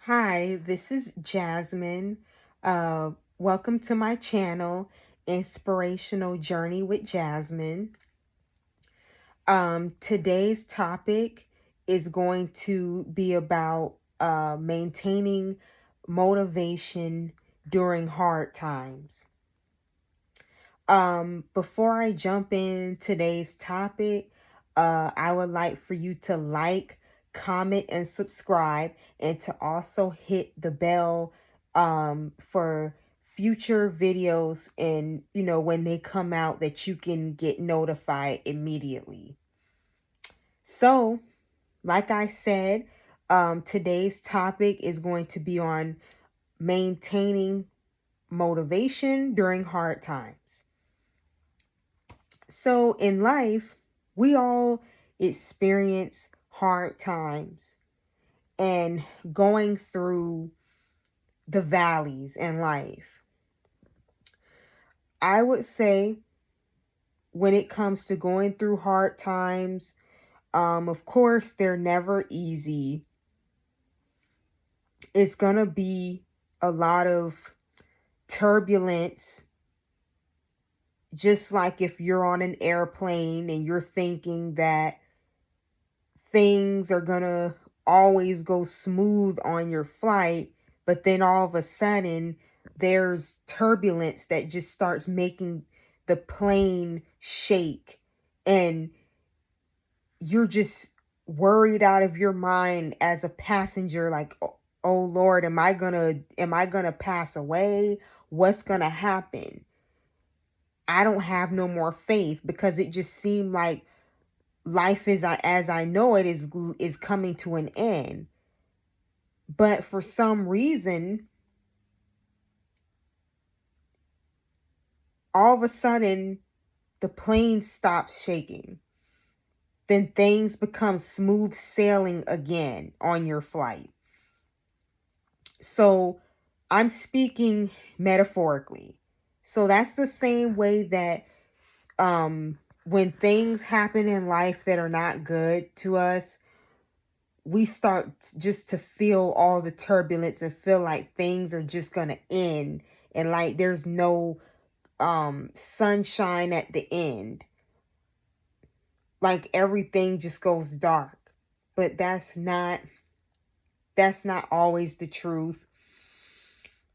Hi, this is Jasmine. Welcome to my channel, Inspirational Journey with Jasmine. Today's topic is going to be about maintaining motivation during hard times. Before I jump in today's topic, I would like for you to like, comment, and subscribe, and to also hit the bell for future videos and when they come out that you can get notified immediately. So, like I said, today's topic is going to be on maintaining motivation during hard times. So in life, we all experience hard times and going through the valleys in life. I would say when it comes to going through hard times, of course, they're never easy. It's going to be a lot of turbulence, just like if you're on an airplane and you're thinking that things are gonna always go smooth on your flight, but then all of a sudden there's turbulence that just starts making the plane shake, and you're just worried out of your mind as a passenger, like, oh Lord, am I gonna pass away? What's gonna happen? I don't have no more faith, because it just seemed like life as I know it is coming to an end. But for some reason, all of a sudden, the plane stops shaking. Then things become smooth sailing again on your flight. So I'm speaking metaphorically. So that's the same way that when things happen in life that are not good to us, we start just to feel all the turbulence and feel like things are just going to end, and like there's no sunshine at the end, like everything just goes dark. But that's not always the truth.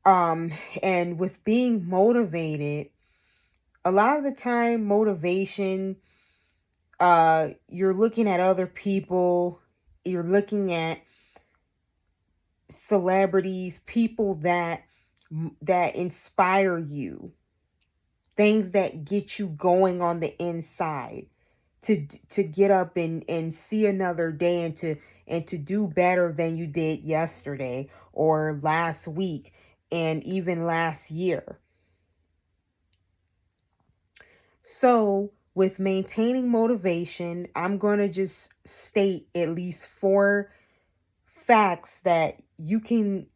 And with being motivated, a lot of the time motivation, you're looking at other people, you're looking at celebrities, people that inspire you, things that get you going on the inside to get up and see another day, and to do better than you did yesterday or last week and even last year. So, with maintaining motivation, I'm going to just state at least four facts that you can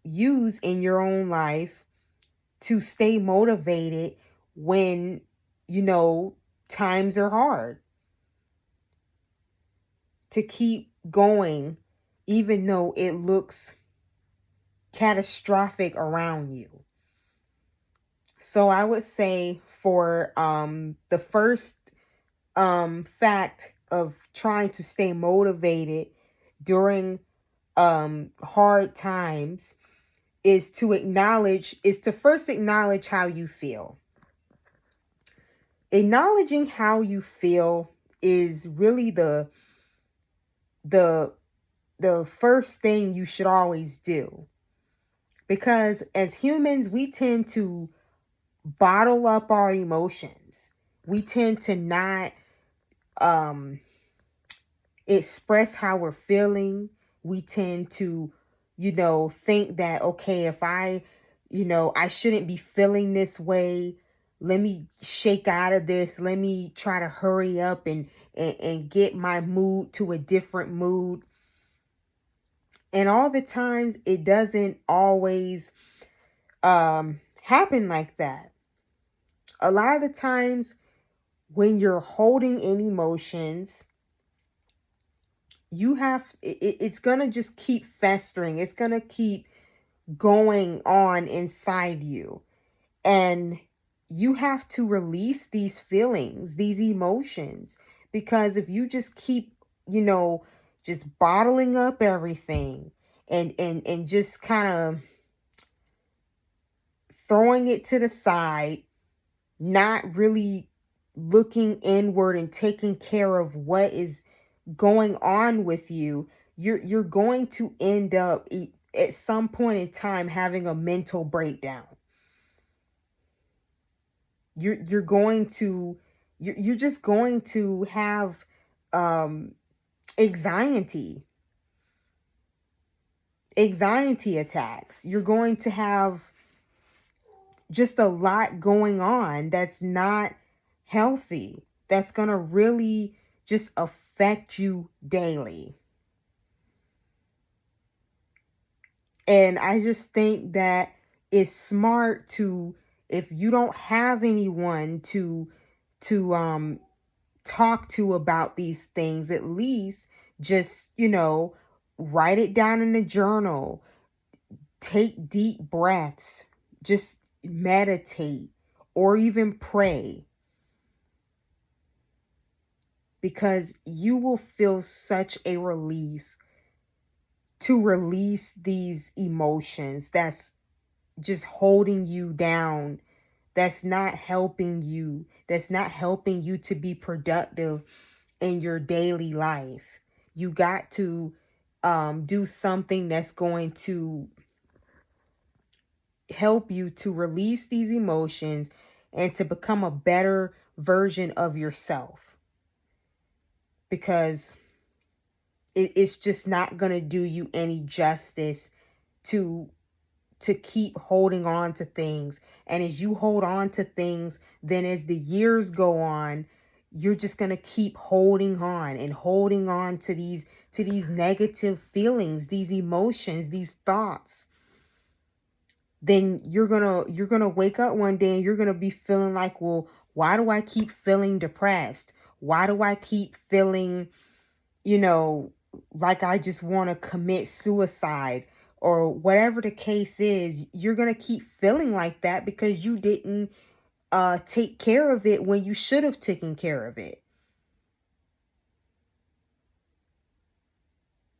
use in your own life to stay motivated when, you know, times are hard, to keep going even though it looks catastrophic around you. So I would say for the first fact of trying to stay motivated during hard times is to first acknowledge how you feel. Acknowledging how you feel is really the the first thing you should always do, because as humans we tend to bottle up our emotions. We tend to not um express how we're feeling. We tend to, think that, okay, if I shouldn't be feeling this way. Let me shake out of this. Let me try to hurry up and get my mood to a different mood. And all the times it doesn't always happen like that. A lot of the times when you're holding in emotions, it's gonna just keep festering. It's gonna keep going on inside you. And you have to release these feelings, these emotions, because if you just keep, you know, just bottling up everything and just kind of throwing it to the side, not really looking inward and taking care of what is going on with you, you're going to end up at some point in time having a mental breakdown. You're going to you're just going to have um anxiety anxiety attacks. You're going to have just a lot going on that's not healthy, that's going to really just affect you daily. And I just think that it's smart to, if you don't have anyone to talk to about these things, at least just, write it down in a journal, take deep breaths, just meditate, or even pray, because you will feel such a relief to release these emotions that's just holding you down, that's not helping you to be productive in your daily life. You got to do something that's going to help you to release these emotions and to become a better version of yourself, because it's just not going to do you any justice to keep holding on to things. And as you hold on to things, then as the years go on, you're just going to keep holding on and holding on to these negative feelings, these emotions, these thoughts. Then you're going to wake up one day and you're going to be feeling like, well, why do I keep feeling depressed? Why do I keep feeling, you know, like I just want to commit suicide? Or whatever the case is, you're going to keep feeling like that because you didn't take care of it when you should have taken care of it.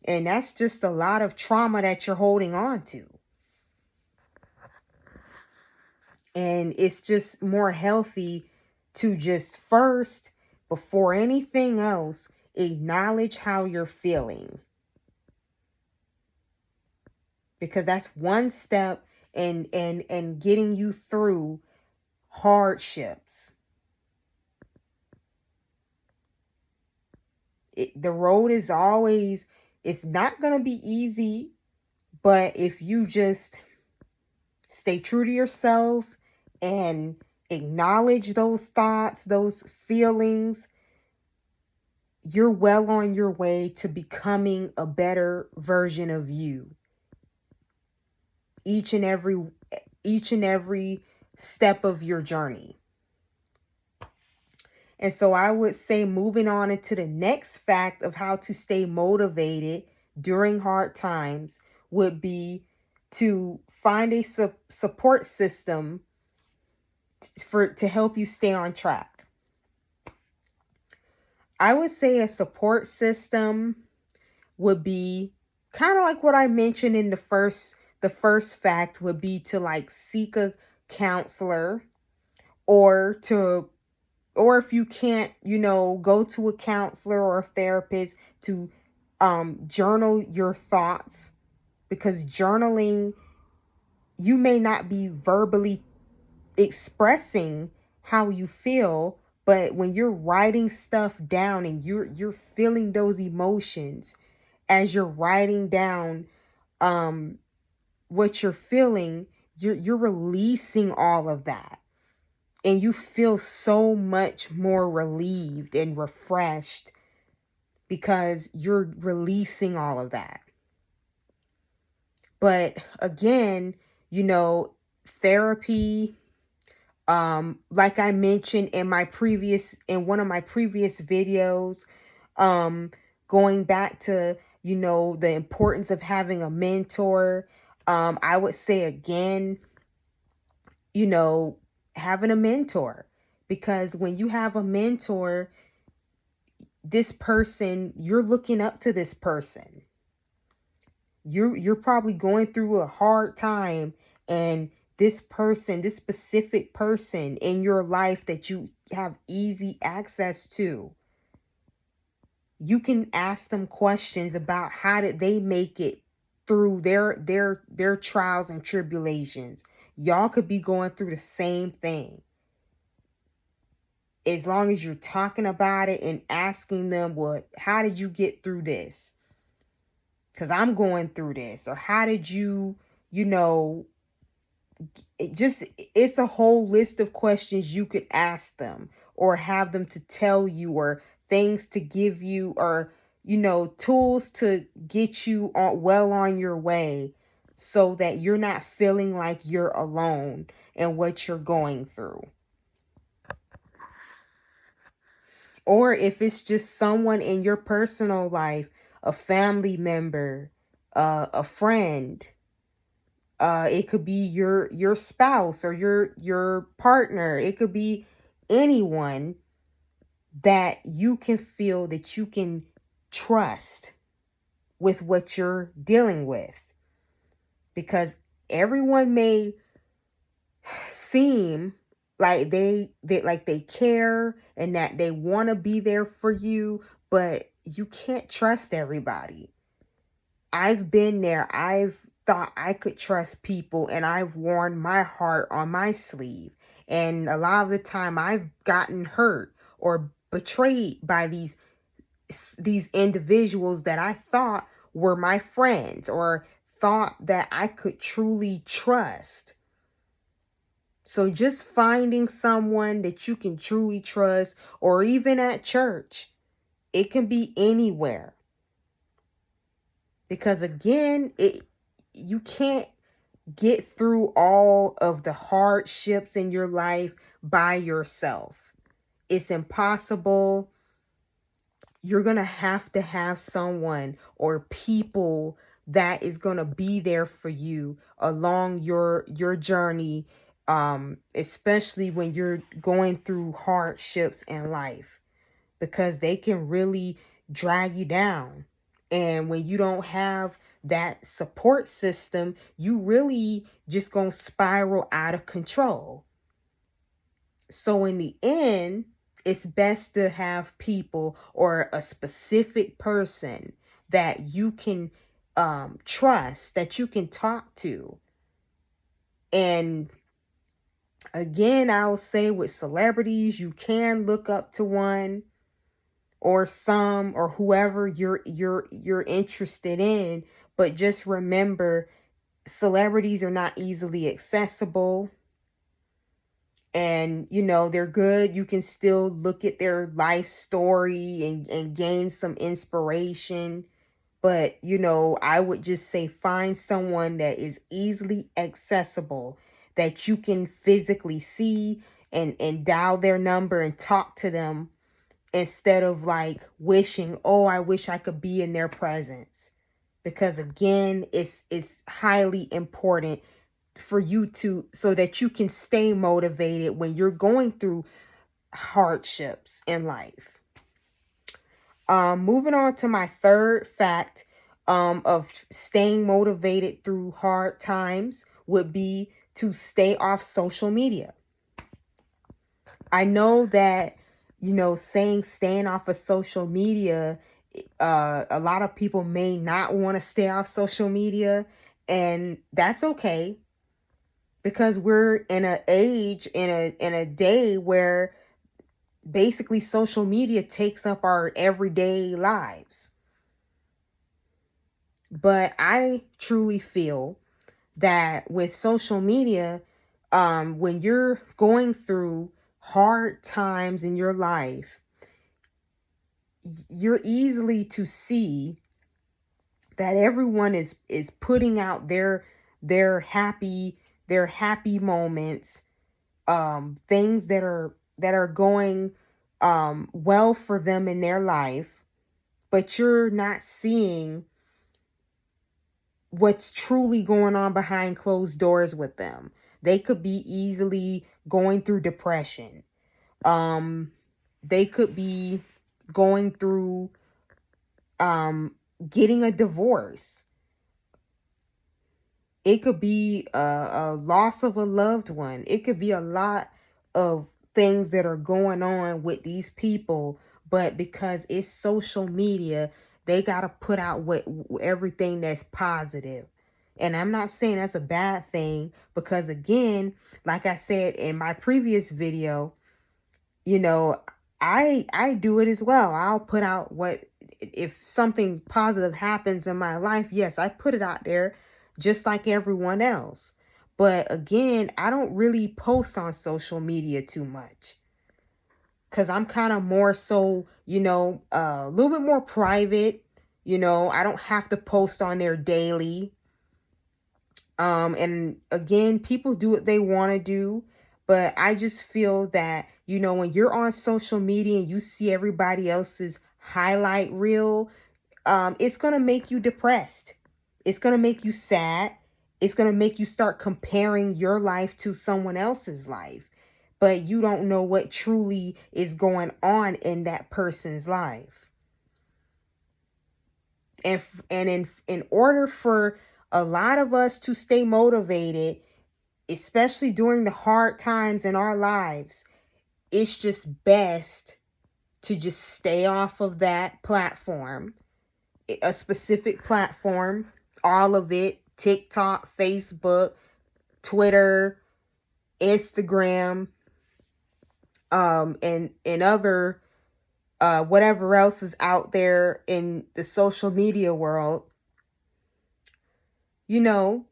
And that's just a lot of trauma that you're holding on to. And it's just more healthy to just first, before anything else, acknowledge how you're feeling. Because that's one step in getting you through hardships. The road is always, it's not going to be easy, but if you just stay true to yourself and acknowledge those thoughts, those feelings, you're well on your way to becoming a better version of you. Each and every step of your journey. And so I would say, moving on into the next fact of how to stay motivated during hard times would be to find a support system to help you stay on track. I would say a support system would be kind of like what I mentioned in the first fact, would be to like seek a counselor, or to, or if you can't, go to a counselor or a therapist, to journal your thoughts, because journaling, you may not be verbally expressing how you feel, but when you're writing stuff down and you're feeling those emotions as you're writing down um what you're feeling, you're releasing all of that, and you feel so much more relieved and refreshed because you're releasing all of that. But again, therapy, like I mentioned in one of my previous videos, um Going back to, the importance of having a mentor, I would say again, you know, having a mentor. Because when you have a mentor, this person, you're looking up to this person. You're probably going through a hard time, and this person, this specific person in your life that you have easy access to, you can ask them questions about how did they make it through their trials and tribulations. Y'all could be going through the same thing. As long as you're talking about it and asking them, what, how did you get through this? Because I'm going through this. Or how did you, you know, it's a whole list of questions you could ask them, or have them to tell you, or things to give you, or, tools to get you on your way, so that you're not feeling like you're alone in what you're going through. Or if it's just someone in your personal life, a family member, a friend, it could be your spouse or your partner. It could be anyone that you can feel that you can trust with what you're dealing with. Because everyone may seem like they care and that they want to be there for you, but you can't trust everybody. I've been there. I've thought I could trust people, and I've worn my heart on my sleeve. And a lot of the time I've gotten hurt or betrayed by these individuals that I thought were my friends, or thought that I could truly trust. So just finding someone that you can truly trust, or even at church, it can be anywhere. Because again, you can't get through all of the hardships in your life by yourself. It's impossible. You're going to have someone or people that is going to be there for you along your journey, especially when you're going through hardships in life, because they can really drag you down. And when you don't have that support system, you really just gonna spiral out of control. So in the end, it's best to have people, or a specific person that you can trust, that you can talk to. And again, I'll say with celebrities, you can look up to one or some, or whoever you're interested in, but just remember, celebrities are not easily accessible. And they're good. You can still look at their life story and gain some inspiration. But I would just say, find someone that is easily accessible, that you can physically see, and dial their number and talk to them, instead of like wishing, oh, I wish I could be in their presence. Because again, it's highly important for you to, so that you can stay motivated when you're going through hardships in life. Moving on to my third fact, of staying motivated through hard times, would be to stay off social media. I know that, saying staying off of social media, a lot of people may not want to stay off social media, and that's okay, because we're in a age, in a day where basically social media takes up our everyday lives. But I truly feel that with social media, when you're going through hard times in your life, you're easily to see that everyone is putting out their happy moments, things that are going well for them in their life. but you're not seeing what's truly going on behind closed doors with them. They could be easily going through depression. They could be going through getting a divorce. It could be a loss of a loved one. It could be a lot of things that are going on with these people, but because it's social media, they got to put out what everything that's positive. And I'm not saying that's a bad thing, because again, like I said in my previous video, you know, I do it as well. I'll put out what, if something positive happens in my life, yes, I put it out there just like everyone else. But again, I don't really post on social media too much, cuz I'm kind of more so, a little bit more private. I don't have to post on there daily. And again, people do what they want to do, but I just feel that, when you're on social media and you see everybody else's highlight reel, it's going to make you depressed. It's going to make you sad. It's going to make you start comparing your life to someone else's life, but you don't know what truly is going on in that person's life. And in order for a lot of us to stay motivated, especially during the hard times in our lives, it's just best to just stay off of that platform, a specific platform, all of it: TikTok, Facebook, Twitter, Instagram, and other whatever else is out there in the social media world. You know,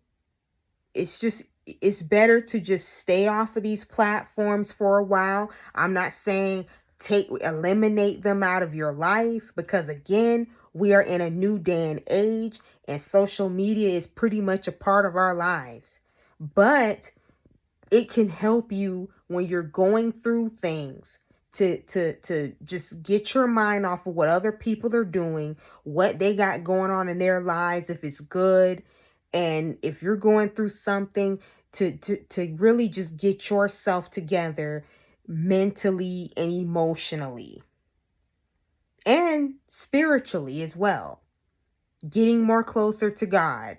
it's better to just stay off of these platforms for a while. I'm not saying eliminate them out of your life, because again, we are in a new day and age, and social media is pretty much a part of our lives. But it can help you when you're going through things, to just get your mind off of what other people are doing, what they got going on in their lives, if it's good. And if you're going through something, to really just get yourself together mentally and emotionally and spiritually as well. Getting more closer to God,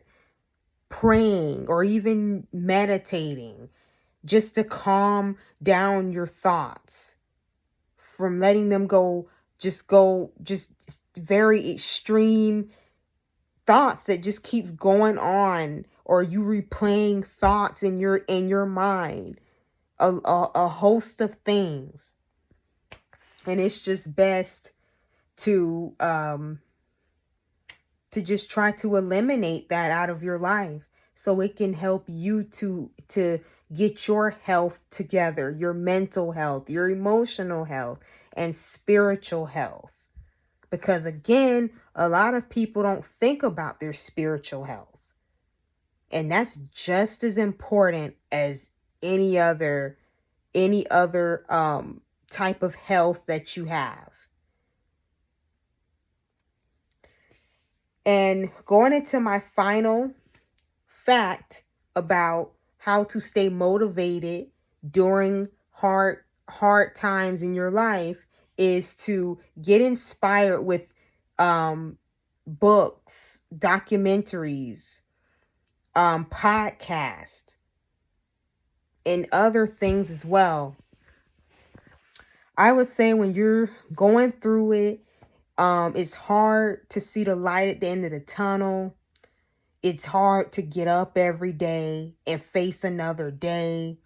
praying, or even meditating, just to calm down your thoughts from letting them just very extreme thoughts that just keeps going on, or you replaying thoughts in your mind, a host of things. And it's just best to just try to eliminate that out of your life, so it can help you to get your health together, your mental health, your emotional health, and spiritual health. Because again, a lot of people don't think about their spiritual health, and that's just as important as any other type of health that you have. And going into my final fact about how to stay motivated during hard times in your life is to get inspired with books, documentaries, podcasts, and other things as well. I would say when you're going through it, it's hard to see the light at the end of the tunnel. It's hard to get up every day and face another day.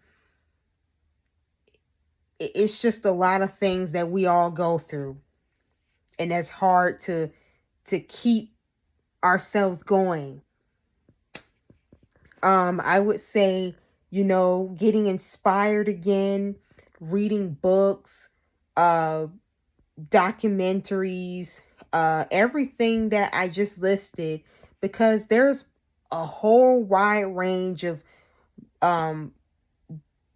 It's just a lot of things that we all go through, and that's hard to keep ourselves going. I would say, getting inspired again, reading books, documentaries, everything that I just listed, because there's a whole wide range of um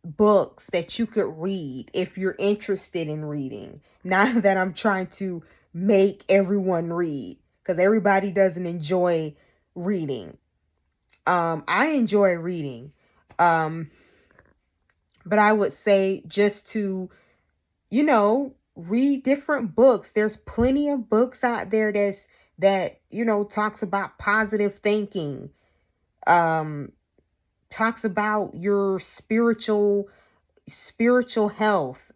books that you could read if you're interested in reading. Not that I'm trying to make everyone read, because everybody doesn't enjoy reading. I enjoy reading. Um, but I would say just to, read different books. There's plenty of books out there that talks about positive thinking, um, talks about your spiritual health,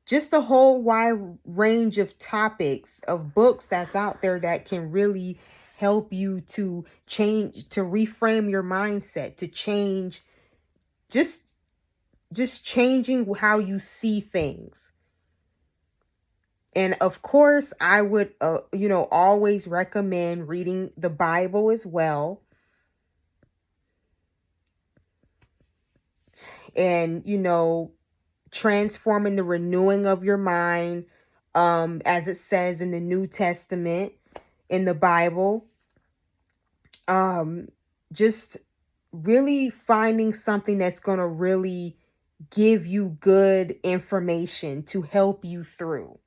just a whole wide range of topics of books that's out there that can really help you to change, to reframe your mindset, to change, just changing how you see things. And of course, I would always recommend reading the Bible as well. And transforming, the renewing of your mind, as it says in the New Testament, in the Bible. Just really finding something that's going to really give you good information to help you through,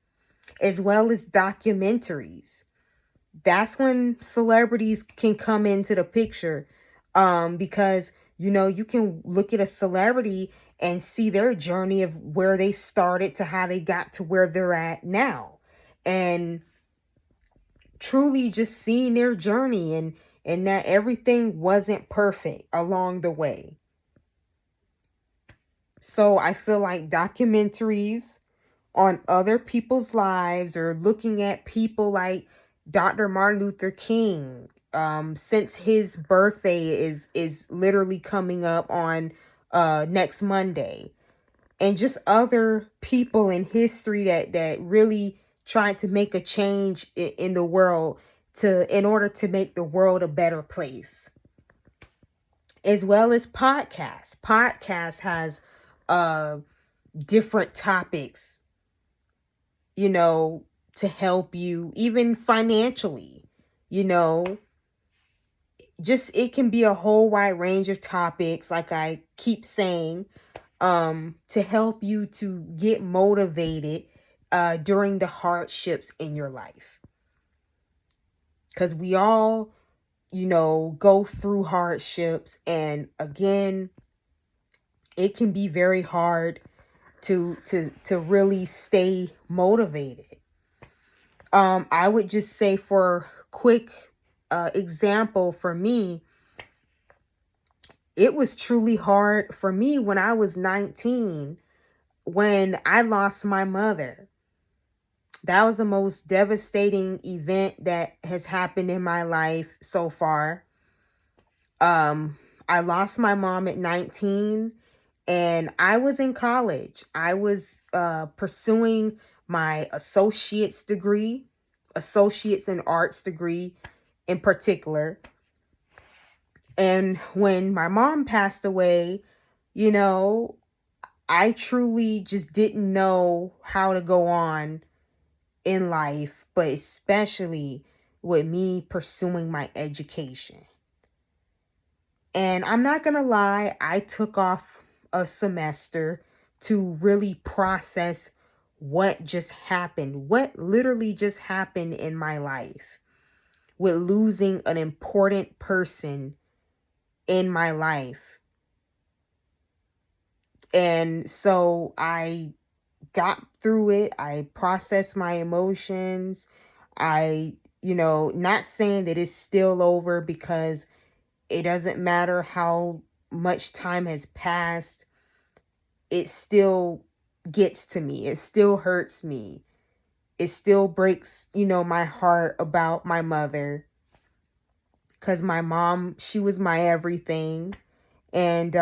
as well as documentaries. That's when celebrities can come into the picture, because you can look at a celebrity and see their journey of where they started to how they got to where they're at now, and truly just seeing their journey, and that everything wasn't perfect along the way. So I feel like documentaries on other people's lives, or looking at people like Dr. Martin Luther King, since his birthday is literally coming up on next Monday, and just other people in history that really tried to make a change in the world, in order to make the world a better place. As well as podcasts. Podcast has uh different topics, to help you even financially, you know, just it can be a whole wide range of topics, like I keep saying, to help you to get motivated during the hardships in your life. Because we all, go through hardships, and again, it can be very hard to really stay motivated. I would just say, for quick example, for me, it was truly hard for me when I was 19, when I lost my mother. That was the most devastating event that has happened in my life so far. I lost my mom at 19, and I was in college. I was pursuing my associates in arts degree in particular. And when my mom passed away, you know, I truly just didn't know how to go on in life, but especially with me pursuing my education. And I'm not going to lie, I took off a semester to really process what just happened, what literally just happened in my life, with losing an important person in my life. And so I got through it. I processed my emotions. Not saying that it's still over, because it doesn't matter how much time has passed. It still gets to me. It still hurts me. It still breaks, my heart about my mother, because my mom, she was my everything. And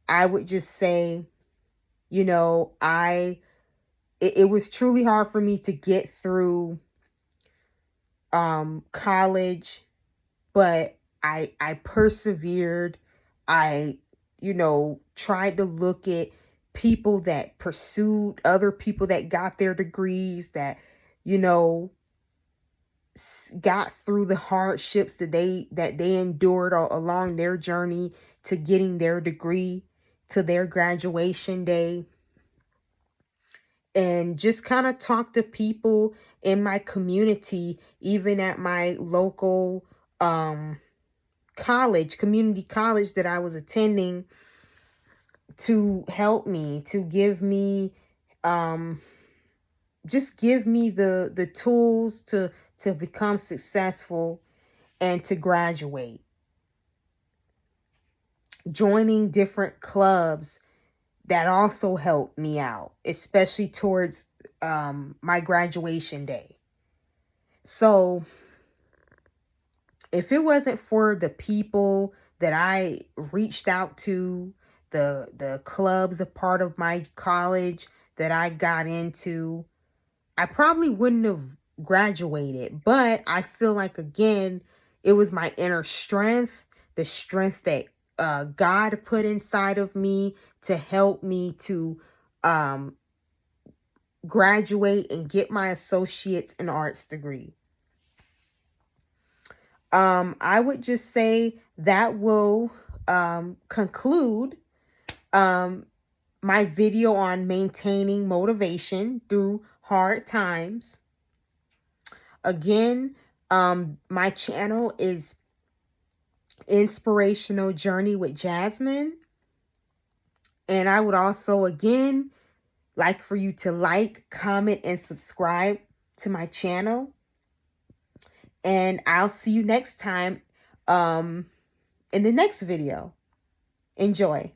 I would just say, it was truly hard for me to get through college, but I persevered. I tried to look at people that pursued, other people that got their degrees, that you know got through the hardships that they endured along their journey to getting their degree, to their graduation day. and just kind of talk to people in my community, even at my local community college that I was attending, to help me, to give me um just give me the tools to become successful and to graduate. Joining different clubs that also helped me out, especially towards my graduation day. So if it wasn't for the people that I reached out to, the clubs a part of my college that I got into, I probably wouldn't have graduated. But I feel like, again, it was my inner strength, the strength that God put inside of me to help me to um, graduate and get my associate's in arts degree. I would just say that will conclude um, my video on maintaining motivation through hard times. Again, my channel is Inspirational Journey with Jasmine. And I would also, again, like for you to like, comment, and subscribe to my channel. And I'll see you next time in the next video. Enjoy.